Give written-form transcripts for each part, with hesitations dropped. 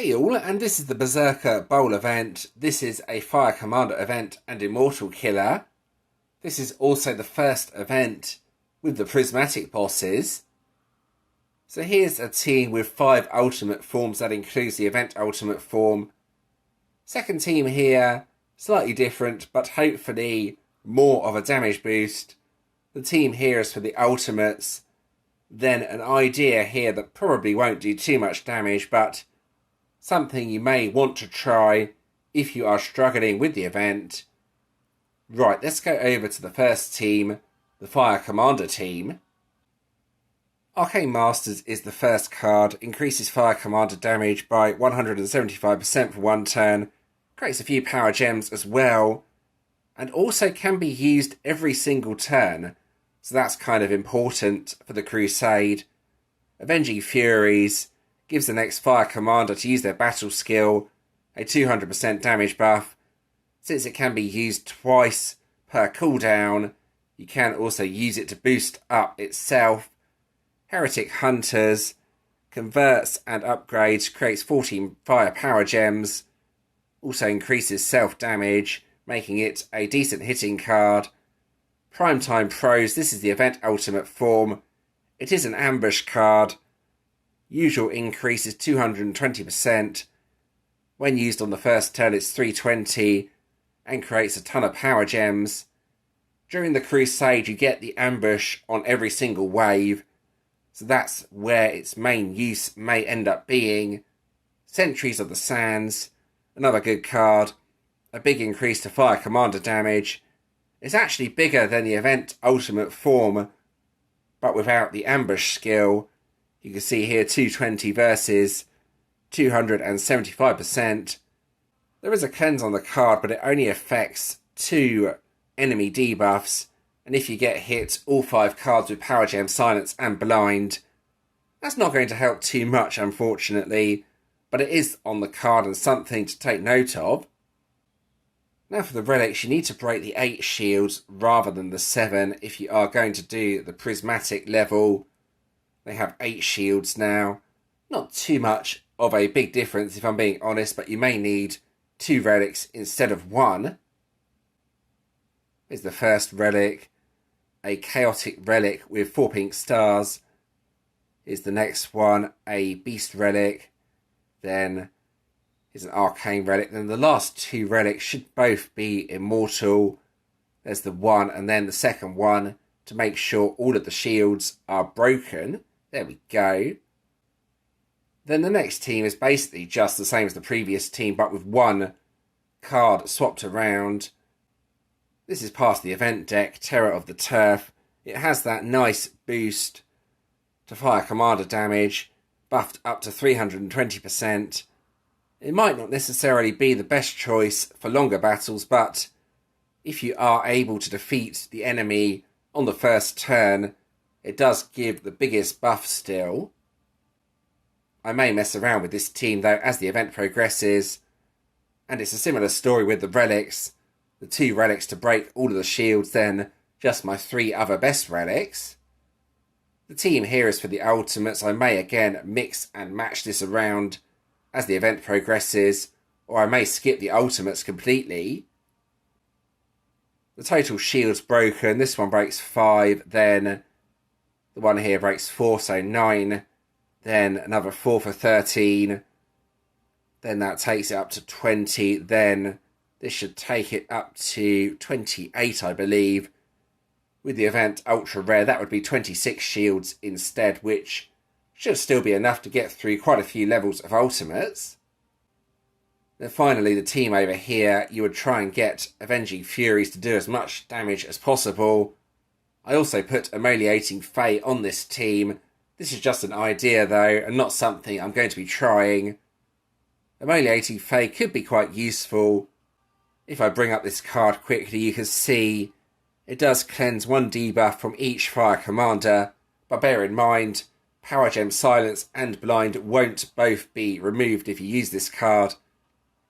Hey all, and this is the Berserker Bowl event. This is a Fire Commander event and Immortal Killer. This is also the first event with the Prismatic bosses. So here's a team with 5 ultimate forms. That includes the event ultimate form. Second team here, slightly different, but hopefully more of a damage boost. The team here is for the ultimates. Then an idea here that probably won't do too much damage, but something you may want to try if you are struggling with the event. Right, let's go over to the first team, the Fire Commander team. Arcane Masters is the first card, increases Fire Commander damage by 175% for 1 turn, creates a few power gems as well, and also can be used every single turn, so that's kind of important for the Crusade. Avenging Furies gives the next Fire Commander to use their battle skill a 200% damage buff. Since it can be used twice per cooldown, you can also use it to boost up itself. Heretic Hunters converts and upgrades, creates 14 fire power gems, also increases self damage, making it a decent hitting card. Primetime Pros, this is the event ultimate form. It is an ambush card. Usual increase is 220%. When used on the first turn, it's 320 and creates a ton of power gems. During the Crusade, you get the ambush on every single wave, so that's where its main use may end up being. Sentries of the Sands, another good card. A big increase to Fire Commander damage. It's actually bigger than the event ultimate form, but without the ambush skill. You can see here 220 versus 275%. There is a cleanse on the card, but it only affects 2 enemy debuffs. And if you get hit, all 5 cards with Power Gem, Silence and Blind. That's not going to help too much, unfortunately, but it is on the card and something to take note of. Now for the relics, you need to break the 8 shields rather than the 7 if you are going to do the Prismatic level. They have 8 shields now. Not too much of a big difference if I'm being honest, but you may need 2 relics instead of 1. Here's the first relic. A chaotic relic with 4 pink stars. Here's the next one, a beast relic. Then here's an arcane relic. Then the last 2 relics should both be immortal. There's the one and then the second one to make sure all of the shields are broken. There we go. Then the next team is basically just the same as the previous team, but with 1 card swapped around. This is part of the event deck, Terror of the Turf. It has that nice boost to Fire Commander damage, buffed up to 320%. It might not necessarily be the best choice for longer battles, but if you are able to defeat the enemy on the first turn, it does give the biggest buff still. I may mess around with this team though as the event progresses, and it's a similar story with the relics. The 2 relics to break all of the shields, then just my 3 other best relics. The team here is for the ultimates. I may again mix and match this around as the event progresses, or I may skip the ultimates completely. The total shields broken. This one breaks 5, then the one here breaks 4, so 9. Then another 4 for 13. Then that takes it up to 20. Then this should take it up to 28, I believe. With the event Ultra Rare, that would be 26 shields instead, which should still be enough to get through quite a few levels of ultimates. Then finally, the team over here, you would try and get Avenging Furies to do as much damage as possible. I also put Immolating Fae on this team. This is just an idea though, and not something I'm going to be trying. Immolating Fae could be quite useful. If I bring up this card quickly, you can see it does cleanse 1 debuff from each Fire Commander, but bear in mind, Power Gem, Silence and Blind won't both be removed if you use this card.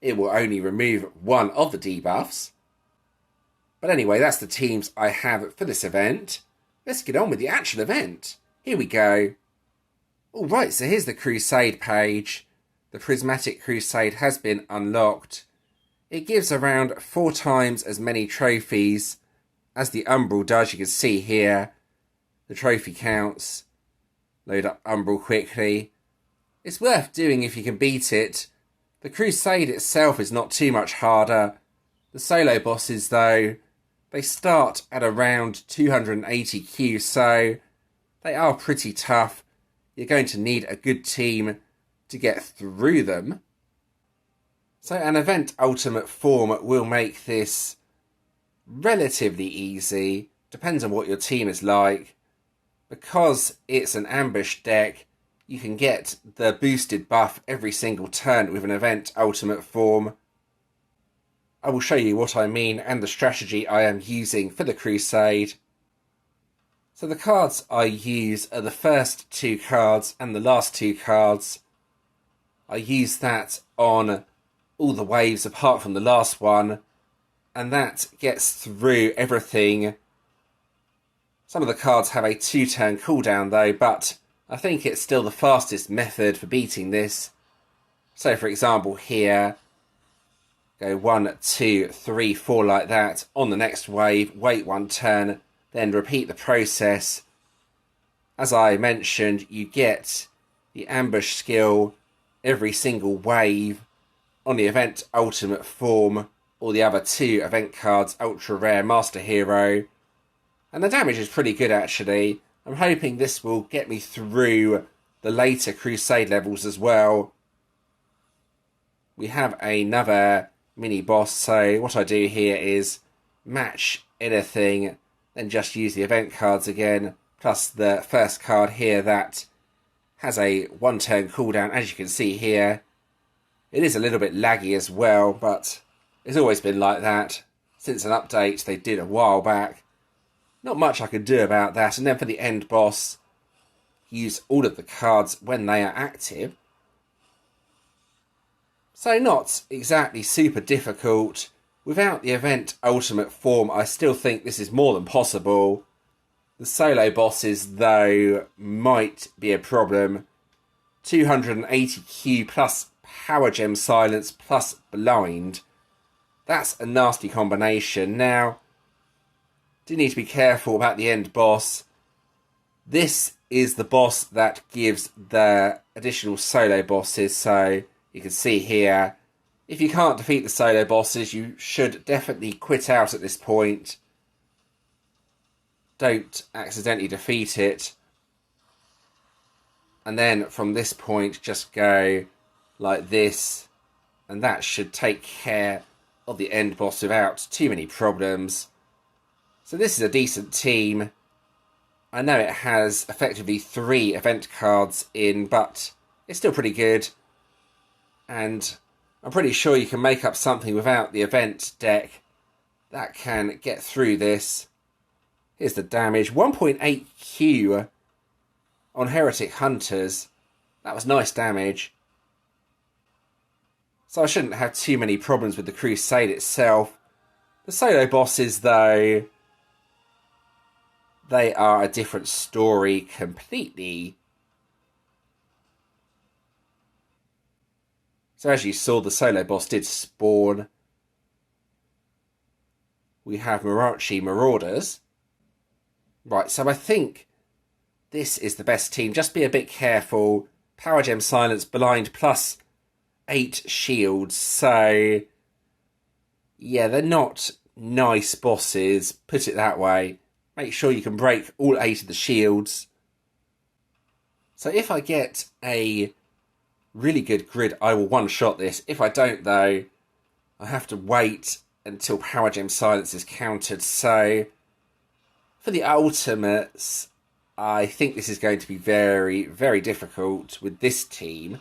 It will only remove 1 of the debuffs. But anyway, that's the teams I have for this event. Let's get on with the actual event. Here we go. Alright, so here's the Crusade page. the Prismatic Crusade has been unlocked. It gives around 4 times as many trophies as the umbral does. You can see here the trophy counts. Load up umbral quickly. It's worth doing if you can beat it. The Crusade itself is not too much harder. The solo bosses, though, they start at around 280 Q, so they are pretty tough. You're going to need a good team to get through them. So an event ultimate form will make this relatively easy. Depends on what your team is like. Because it's an ambush deck, you can get the boosted buff every single turn with an event ultimate form. I will show you what I mean and the strategy I am using for the Crusade. So the cards I use are the first 2 cards and the last 2 cards. I use that on all the waves apart from the last one, and that gets through everything. Some of the cards have a 2-turn cooldown though, but I think it's still the fastest method for beating this. So for example here, go 1, 2, 3, 4 like that. On the next wave, wait 1 turn, then repeat the process. As I mentioned, you get the ambush skill every single wave on the event ultimate form, or the other 2 event cards, ultra rare, master hero. And the damage is pretty good actually. I'm hoping this will get me through the later Crusade levels as well. We have another mini boss, so what I do here is match anything, then just use the event cards again, plus the first card here that has a 1-turn cooldown, as you can see here. It is a little bit laggy as well, but it's always been like that since an update they did a while back. Not much I could do about that. And then for the end boss, use all of the cards when they are active. So not exactly super difficult. Without the event ultimate form, I still think this is more than possible. The solo bosses, though, might be a problem. 280 Q plus Power Gem Silence plus Blind. That's a nasty combination. Now, do need to be careful about the end boss. This is the boss that gives the additional solo bosses, so you can see here, if you can't defeat the solo bosses, you should definitely quit out at this point. Don't accidentally defeat it. And then from this point, just go like this, and that should take care of the end boss without too many problems. So this is a decent team. I know it has effectively 3 event cards in, but it's still pretty good. And I'm pretty sure you can make up something without the event deck that can get through this. Here's the damage. 1.8 Q on Heretic Hunters. That was nice damage. So I shouldn't have too many problems with the Crusade itself. The solo bosses, though, they are a different story completely. So as you saw, the solo boss did spawn. We have Mirachi Marauders. Right, so I think this is the best team. Just be a bit careful. Power Gem Silence, Blind, plus 8 shields. So, yeah, they're not nice bosses, put it that way. Make sure you can break all 8 of the shields. So if I get a really good grid, I will one-shot this. If I don't, though, I have to wait until Power Gem Silence is countered. So, for the ultimates, I think this is going to be very, very difficult with this team.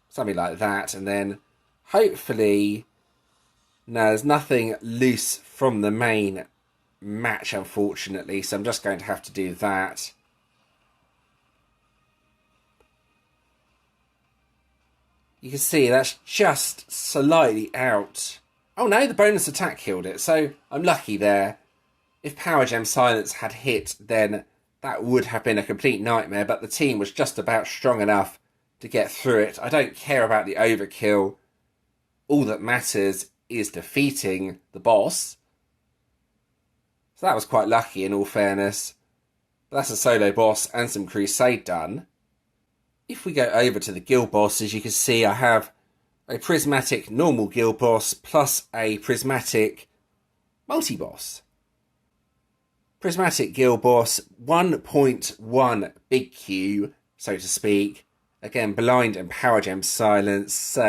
Something like that, and then hopefully, no, there's nothing loose from the main match, unfortunately, so I'm just going to have to do that. You can see that's just slightly out. Oh no, the bonus attack killed it, so I'm lucky there. If Power Gem Silence had hit, then that would have been a complete nightmare, but the team was just about strong enough to get through it. I don't care about the overkill. All that matters is defeating the boss. So that was quite lucky in all fairness. But that's a solo boss and some Crusade done. If we go over to the guild bosses, you can see I have a Prismatic normal guild boss plus a Prismatic multi-boss. Prismatic guild boss, 1.1 big Q, so to speak. Again, blind and power gem silence, so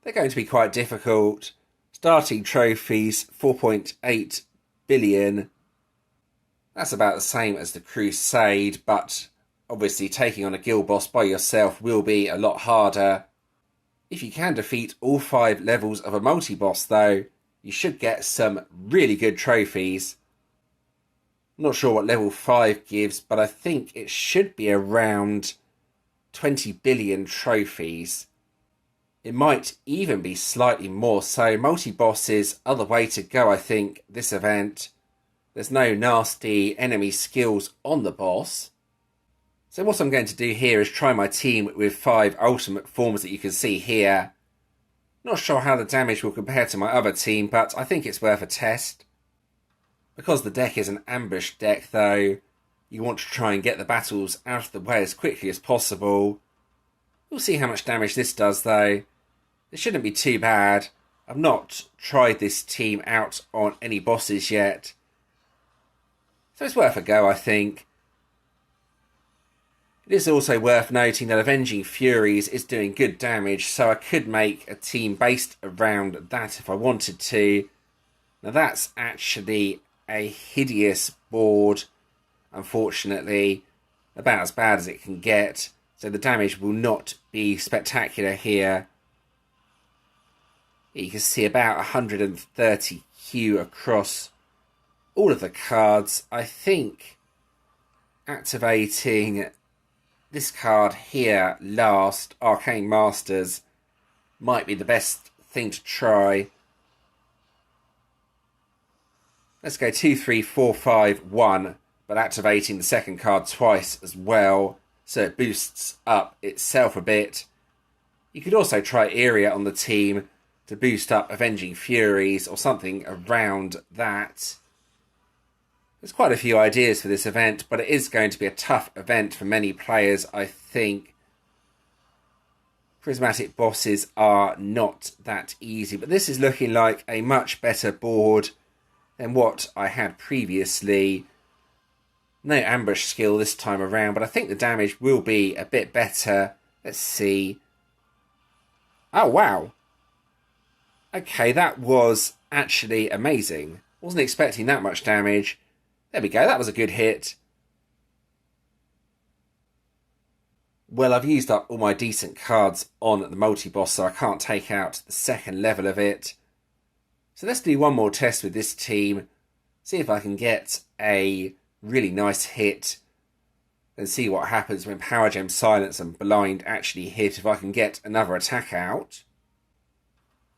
they're going to be quite difficult. Starting trophies, 4.8 billion. That's about the same as the Crusade, but obviously taking on a guild boss by yourself will be a lot harder. If you can defeat all 5 levels of a multi-boss though, you should get some really good trophies. I'm not sure what level 5 gives, but I think it should be around 20 billion trophies. It might even be slightly more, so multi-bosses are the way to go, I think, this event. There's no nasty enemy skills on the boss. So what I'm going to do here is try my team with 5 ultimate forms that you can see here. Not sure how the damage will compare to my other team, but I think it's worth a test. Because the deck is an ambush deck though, you want to try and get the battles out of the way as quickly as possible. We'll see how much damage this does though. It shouldn't be too bad. I've not tried this team out on any bosses yet. So it's worth a go, I think. It is also worth noting that Avenging Furies is doing good damage, so I could make a team based around that if I wanted to. Now that's actually a hideous board, unfortunately. About as bad as it can get. So the damage will not be spectacular here. You can see about 130 Q across all of the cards. I think activating this card here last, Arcane Masters, might be the best thing to try. Let's go 2, 3, 4, 5, 1, but activating the second card twice as well, so it boosts up itself a bit. You could also try Area on the team to boost up Avenging Furies or something around that. There's quite a few ideas for this event, but it is going to be a tough event for many players, I think. Prismatic bosses are not that easy, but this is looking like a much better board than what I had previously. No ambush skill this time around, but I think the damage will be a bit better. Let's see. Oh, wow. Okay, that was actually amazing. Wasn't expecting that much damage. There we go, that was a good hit. Well, I've used up all my decent cards on the multi-boss, so I can't take out the second level of it. So let's do one more test with this team. See if I can get a really nice hit. And see what happens when Power Gem Silence and Blind actually hit, if I can get another attack out.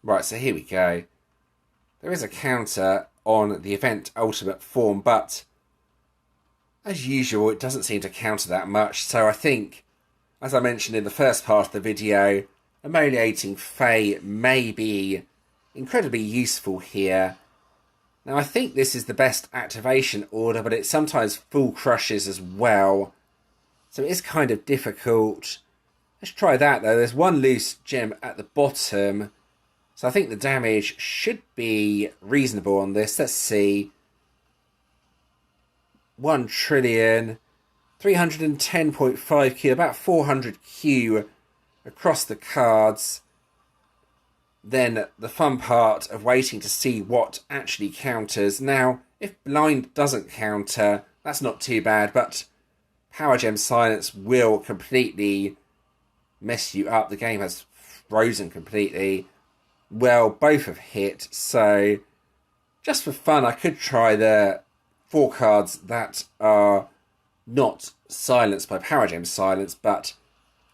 Right, so here we go. There is a counter on the event ultimate form, but as usual it doesn't seem to counter that much, so I think, as I mentioned in the first part of the video, Emoliating Fae may be incredibly useful here. Now I think this is the best activation order, but it sometimes full crushes as well, so it is kind of difficult. Let's try that though. There's one loose gem at the bottom, so I think the damage should be reasonable on this. Let's see. 1 trillion, 310.5 Q, about 400 Q across the cards. Then the fun part of waiting to see what actually counters. Now, if Blind doesn't counter, that's not too bad, but Power Gem Silence will completely mess you up. The game has frozen completely. Well, both have hit, so just for fun, I could try the 4 cards that are not silenced by Power Gem Silence, but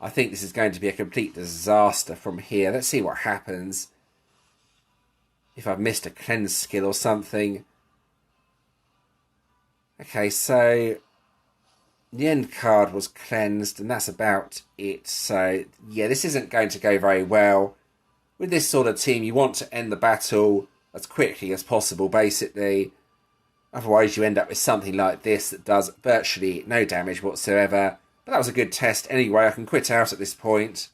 I think this is going to be a complete disaster from here. Let's see what happens. If I've missed a cleanse skill or something. Okay, so the end card was cleansed, and that's about it. So, yeah, this isn't going to go very well. With this sort of team, you want to end the battle as quickly as possible, basically. Otherwise, you end up with something like this that does virtually no damage whatsoever. But that was a good test anyway. I can quit out at this point.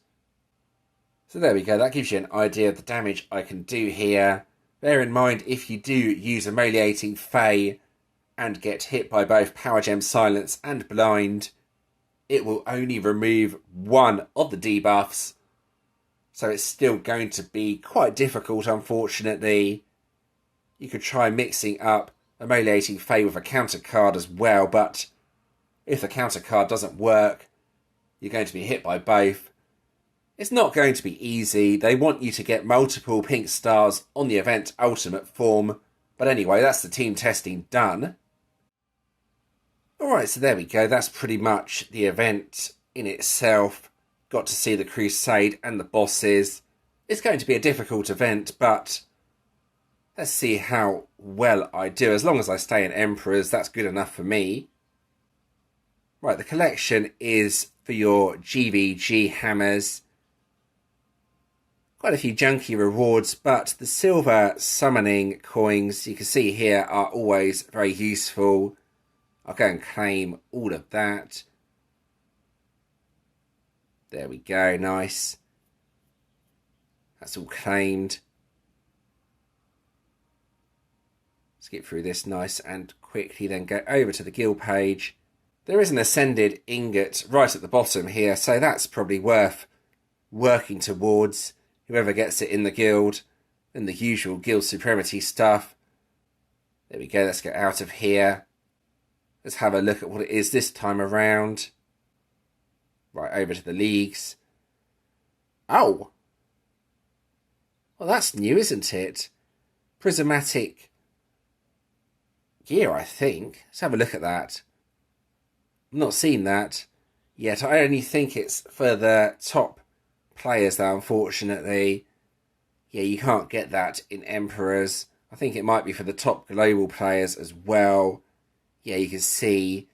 So there we go. That gives you an idea of the damage I can do here. Bear in mind, if you do use Emoliating Fae and get hit by both Power Gem Silence and Blind, it will only remove one of the debuffs. So it's still going to be quite difficult, unfortunately. You could try mixing up Emoliating Fae with a counter card as well, but if the counter card doesn't work, you're going to be hit by both. It's not going to be easy. They want you to get multiple pink stars on the event ultimate form. But anyway, that's the team testing done. Alright, so there we go. That's pretty much the event in itself. Got to see the Crusade and the bosses. It's going to be a difficult event, but let's see how well I do. As long as I stay in Emperors, that's good enough for me. Right, the collection is for your GVG hammers. Quite a few junky rewards, but the silver summoning coins you can see here are always very useful. I'll go and claim all of that. There we go, nice. That's all claimed. Skip through this nice and quickly, then go over to the guild page. There is an ascended ingot right at the bottom here, so that's probably worth working towards. Whoever gets it in the guild, and the usual guild supremacy stuff. There we go, let's get out of here. Let's have a look at what it is this time around. Right, over to the leagues. Oh! Well, that's new, isn't it? Prismatic gear, I think. Let's have a look at that. I've not seen that yet. I only think it's for the top players, though, unfortunately. Yeah, you can't get that in Emperors. I think it might be for the top global players as well. Yeah, you can see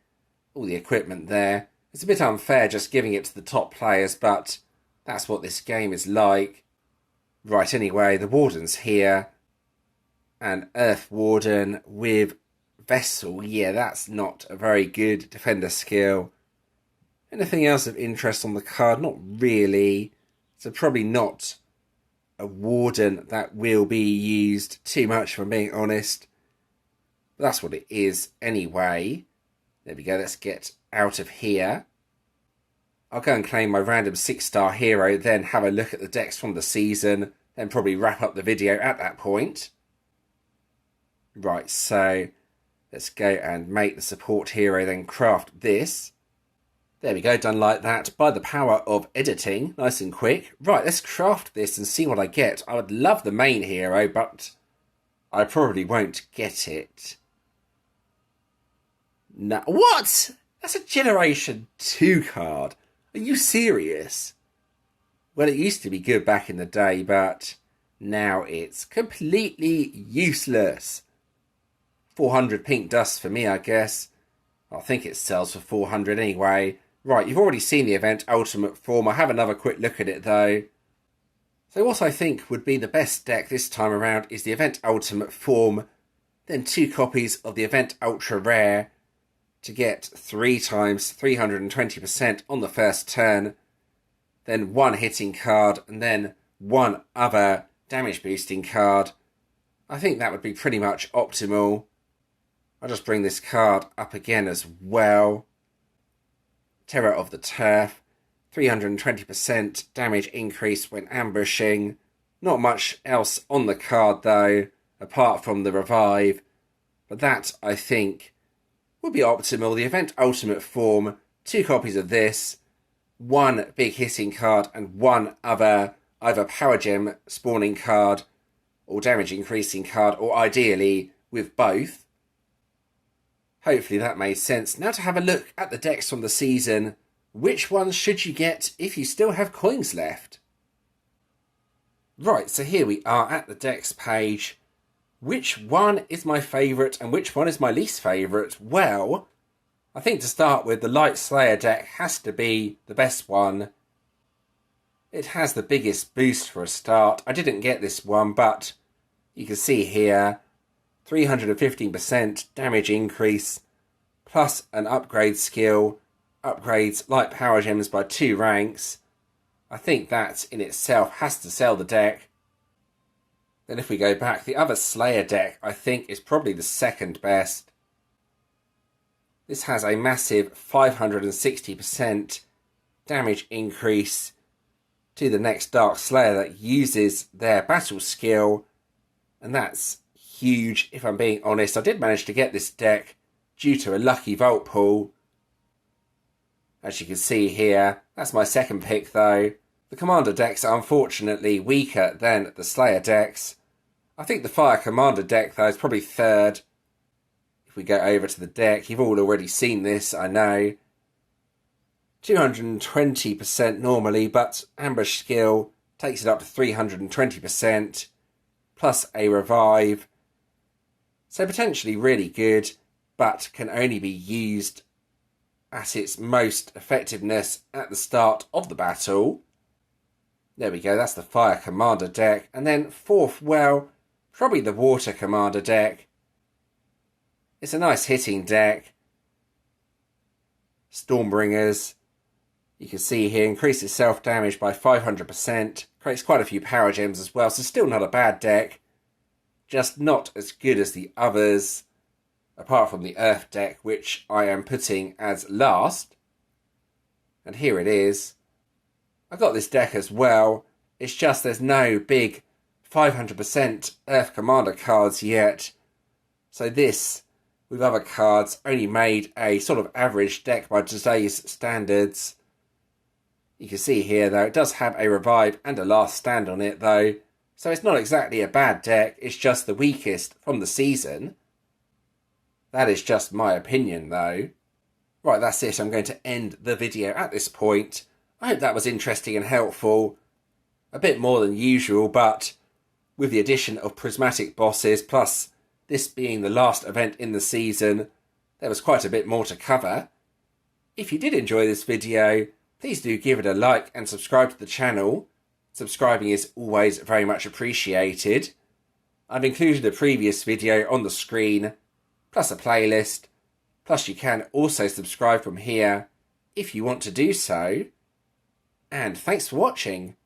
all the equipment there. It's a bit unfair just giving it to the top players, but that's what this game is like. Right, anyway, the Warden's here. An Earth Warden with Vessel. Yeah, that's not a very good defender skill. Anything else of interest on the card? Not really. So probably not a Warden that will be used too much, if I'm being honest. But that's what it is anyway. There we go, let's get out of here. I'll go and claim my random 6-star hero, then have a look at the decks from the season, then probably wrap up the video at that point. Right, so let's go and make the support hero, then craft this. There we go, done like that by the power of editing. Nice and quick. Right, let's craft this and see what I get. I would love the main hero, but I probably won't get it. No, what? That's a Generation 2 card. Are you serious? Well, it used to be good back in the day, but now it's completely useless. 400 pink dust for me, I guess. I think it sells for 400 anyway. Right, you've already seen the event Ultimate Form. I'll have another quick look at it, though. So what I think would be the best deck this time around is the event Ultimate Form, then 2 copies of the event Ultra Rare to get 3 times 320% on the first turn, then 1 hitting card, and then 1 other damage boosting card. I think that would be pretty much optimal. I'll just bring this card up again as well. Terror of the Turf, 320% damage increase when ambushing. Not much else on the card though, apart from the revive. But that, I think, would be optimal. The event Ultimate Form, 2 copies of this, 1 big hitting card and 1 other either Power Gem spawning card or damage increasing card, or ideally with both. Hopefully that made sense. Now to have a look at the decks from the season. Which ones should you get if you still have coins left? Right, so here we are at the decks page. Which one is my favourite and which one is my least favourite? Well, I think to start with, the Light Slayer deck has to be the best one. It has the biggest boost for a start. I didn't get this one, but you can see here, 315% damage increase, plus an upgrade skill, upgrades light power gems by 2 ranks. I think that in itself has to sell the deck. Then if we go back, the other Slayer deck I think is probably the second best. This has a massive 560% damage increase to the next Dark Slayer that uses their battle skill, and that's huge if I'm being honest. I did manage to get this deck due to a lucky vault pool. As you can see here, that's my second pick though. The Commander decks are unfortunately weaker than the Slayer decks. I think the Fire Commander deck though is probably third. If we go over to the deck, you've all already seen this, I know. 220% normally, but Ambush skill takes it up to 320%, plus a revive. So potentially really good, but can only be used at its most effectiveness at the start of the battle. There we go, that's the Fire Commander deck. And then fourth, well, probably the Water Commander deck. It's a nice hitting deck. Stormbringers, you can see here, increases self-damage by 500%. Creates quite a few power gems as well, so still not a bad deck. Just not as good as the others, apart from the Earth deck, which I am putting as last. And here it is. I got this deck as well. It's just there's no big 500% Earth Commander cards yet. So this, with other cards, only made a sort of average deck by today's standards. You can see here though, it does have a revive and a last stand on it though. So it's not exactly a bad deck, it's just the weakest from the season. That is just my opinion though. Right, that's it. I'm going to end the video at this point. I hope that was interesting and helpful. A bit more than usual, but with the addition of Prismatic bosses, plus this being the last event in the season, there was quite a bit more to cover. If you did enjoy this video, please do give it a like and subscribe to the channel. Subscribing is always very much appreciated. I've included a previous video on the screen, plus a playlist. Plus you can also subscribe from here if you want to do so. And thanks for watching.